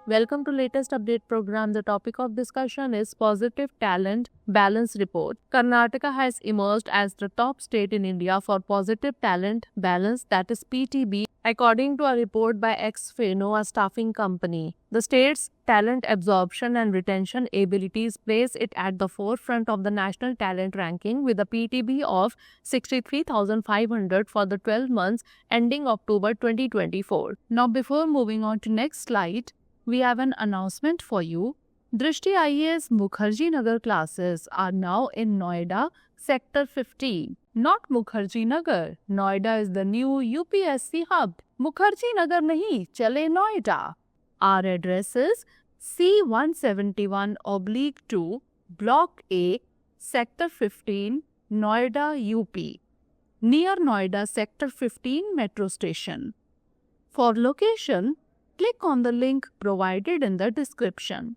Welcome to latest update program. The topic of discussion is Positive Talent Balance Report. Karnataka has emerged as the top state in India for positive talent balance, that is PTB, according to a report by Exfino, a staffing company. The state's talent absorption and retention abilities place it at the forefront of the national talent ranking with a PTB of 63,500 for the 12 months ending October 2024. Now, before moving on to next slide, we have an announcement for you. Drishti IAS Mukherjee Nagar classes are now in Noida, Sector 15. Not Mukherjee Nagar. Noida is the new UPSC hub. Mukherjee Nagar nahi, chale Noida. Our address is C171/2, Block A, Sector 15, Noida, UP. Near Noida Sector 15 Metro Station. For location, click on the link provided in the description.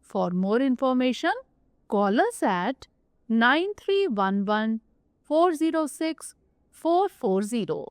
For more information, call us at 9311 406 440.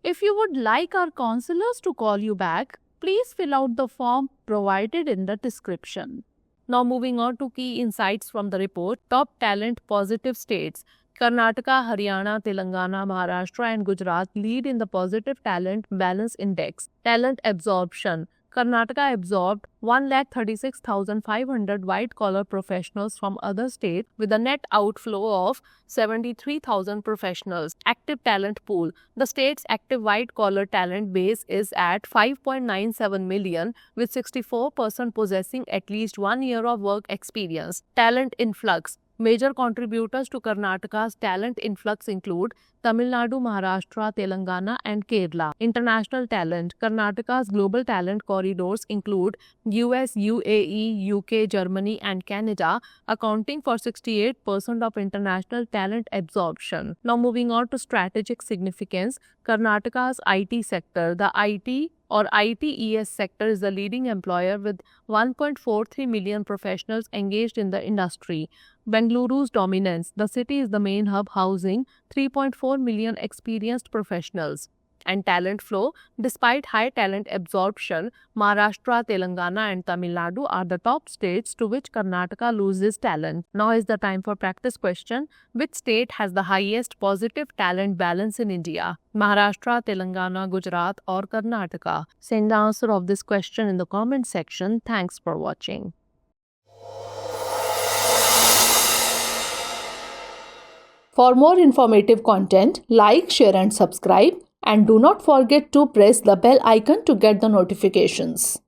If you would like our counselors to call you back, please fill out the form provided in the description. Now moving on to key insights from the report. Top talent positive states. Karnataka, Haryana, Telangana, Maharashtra and Gujarat lead in the positive talent balance index. Talent absorption. Karnataka absorbed 136,500 white-collar professionals from other states with a net outflow of 73,000 professionals. Active talent pool. The state's active white-collar talent base is at 5.97 million, with 64% possessing at least 1 year of work experience. Talent influx. Major contributors to Karnataka's talent influx include Tamil Nadu, Maharashtra, Telangana and Kerala. International talent. Karnataka's global talent corridors include US, UAE, UK, Germany and Canada, accounting for 68% of international talent absorption. Now moving on to strategic significance. Karnataka's IT sector. The IT or ITES sector is the leading employer with 1.43 million professionals engaged in the industry. Bengaluru's dominance. The city is the main hub housing 3.4 million experienced professionals. And talent flow. Despite high talent absorption, Maharashtra, Telangana and Tamil Nadu are the top states to which Karnataka loses talent. Now is the time for practice question. Which state has the highest positive talent balance in India? Maharashtra, Telangana, Gujarat or Karnataka? Send the answer of this question in the comment section. Thanks for watching. For more informative content, like, share and subscribe. And do not forget to press the bell icon to get the notifications.